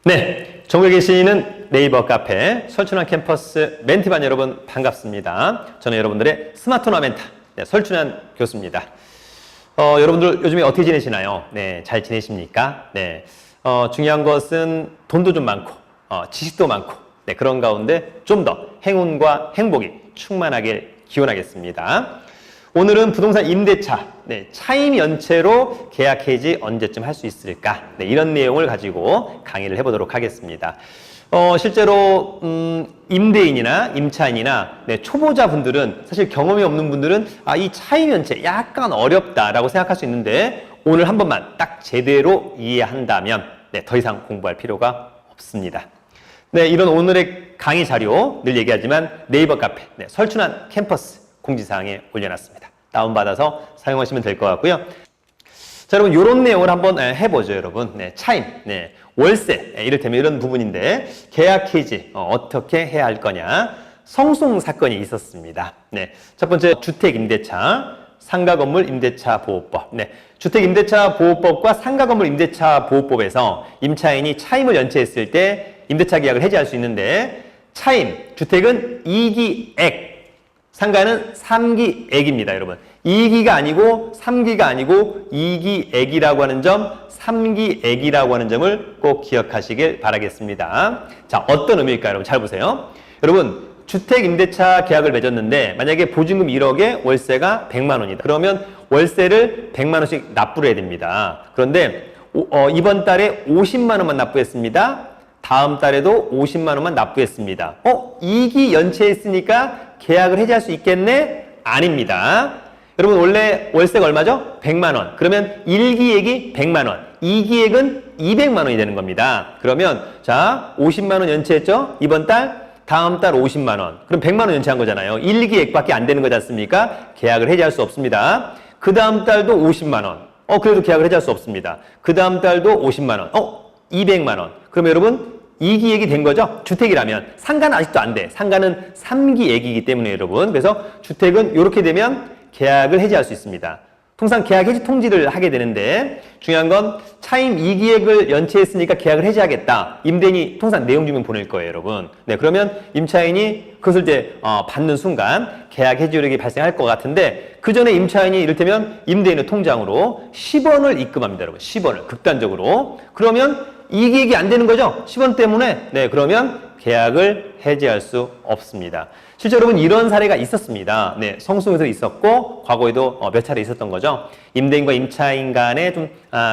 네, 전국에 계시는 네이버 카페 설춘환 캠퍼스 멘티반 여러분 반갑습니다. 저는 여러분들의 스마트나 멘타 설춘환 교수입니다. 여러분들 요즘에 어떻게 지내시나요? 네, 잘 지내십니까? 네, 중요한 것은 돈도 좀 많고 지식도 많고 네, 그런 가운데 좀 더 행운과 행복이 충만하길 기원하겠습니다. 오늘은 부동산 임대차, 네, 차임 연체로 계약 해지 언제쯤 할 수 있을까? 네, 이런 내용을 가지고 강의를 해보도록 하겠습니다. 실제로 임대인이나 임차인이나 네, 초보자분들은 사실 경험이 없는 분들은 이 차임 연체 약간 어렵다라고 생각할 수 있는데 오늘 한 번만 딱 제대로 이해한다면 네, 더 이상 공부할 필요가 없습니다. 네, 이런 오늘의 강의 자료 늘 얘기하지만 네이버 카페 네, 설춘환 캠퍼스 공지사항에 올려놨습니다. 다운받아서 사용하시면 될 것 같고요. 자, 여러분 이런 내용을 한번 해보죠, 여러분. 네, 차임, 네, 월세, 이를테면 이런 부분인데 계약 해지 어떻게 해야 할 거냐? 성송 사건이 있었습니다. 네, 첫 번째 주택 임대차, 상가 건물 임대차 보호법. 네, 주택 임대차 보호법과 상가 건물 임대차 보호법에서 임차인이 차임을 연체했을 때 임대차 계약을 해지할 수 있는데 차임, 주택은 2기액, 상가는 3기액입니다, 여러분. 2기가 아니고 3기가 아니고 2기액이라고 하는 점, 3기액이라고 하는 점을 꼭 기억하시길 바라겠습니다. 자, 어떤 의미일까요, 여러분? 잘 보세요. 여러분, 주택 임대차 계약을 맺었는데 만약에 보증금 1억에 월세가 100만 원이다. 그러면 월세를 100만 원씩 납부를 해야 됩니다. 그런데 이번 달에 50만 원만 납부했습니다. 다음 달에도 50만 원만 납부했습니다. 2기 연체했으니까 계약을 해지할 수 있겠네? 아닙니다. 여러분 원래 월세가 얼마죠? 100만 원. 그러면 1기액이 100만 원, 2기액은 200만 원이 되는 겁니다. 그러면 자 50만 원 연체했죠? 이번 달, 다음 달 50만 원. 그럼 100만 원 연체한 거잖아요. 1기액밖에 안 되는 거지 않습니까? 계약을 해지할 수 없습니다. 그 다음 달도 50만 원. 그래도 계약을 해지할 수 없습니다. 그 다음 달도 50만 원. 200만 원. 그러면 여러분 2기액이 된 거죠? 주택이라면. 상가는 아직도 안 돼. 상가는 3기액이기 때문에 여러분. 그래서 주택은 이렇게 되면 계약을 해지할 수 있습니다. 통상 계약 해지 통지를 하게 되는데 중요한 건 차임 2기액을 연체했으니까 계약을 해지하겠다. 임대인이 통상 내용 증명 보낼 거예요, 여러분. 네, 그러면 임차인이 그것을 이제 받는 순간 계약 해지율이 발생할 것 같은데 그 전에 임차인이 이를테면 임대인의 통장으로 10원을 입금합니다, 여러분. 10원을 극단적으로. 그러면 2기액이 안 되는 거죠? 10원 때문에. 네, 그러면 계약을 해지할 수 없습니다. 실제 여러분 이런 사례가 있었습니다. 네, 성수에서 있었고 과거에도 몇 차례 있었던 거죠. 임대인과 임차인 간의 좀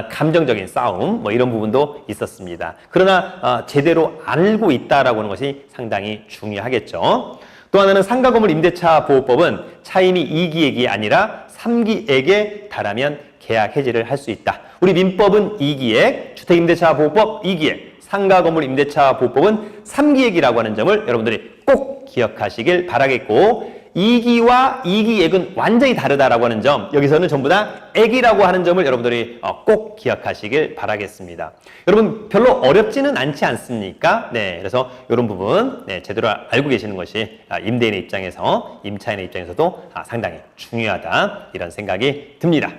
감정적인 싸움 이런 부분도 있었습니다. 그러나 제대로 알고 있다라고 하는 것이 상당히 중요하겠죠. 또 하나는 상가 건물 임대차 보호법은 차임이 2기액이 아니라 3기액에 달하면 계약 해지를 할 수 있다. 우리 민법은 2기액, 주택임대차 보호법 2기액, 상가 건물 임대차 보호법은 3기액이라고 하는 점을 여러분들이 꼭 기억하시길 바라겠고 2기와 2기액은 완전히 다르다라고 하는 점, 여기서는 전부 다 액이라고 하는 점을 여러분들이 꼭 기억하시길 바라겠습니다. 여러분 별로 어렵지는 않지 않습니까? 네, 그래서 이런 부분 제대로 알고 계시는 것이 임대인의 입장에서, 임차인의 입장에서도 상당히 중요하다 이런 생각이 듭니다.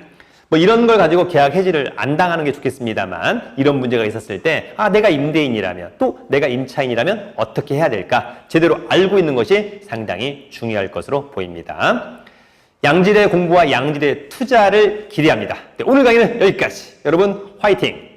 이런 걸 가지고 계약 해지를 안 당하는 게 좋겠습니다만 이런 문제가 있었을 때 내가 임대인이라면 또 내가 임차인이라면 어떻게 해야 될까? 제대로 알고 있는 것이 상당히 중요할 것으로 보입니다. 양질의 공부와 양질의 투자를 기대합니다. 오늘 강의는 여기까지. 여러분 화이팅!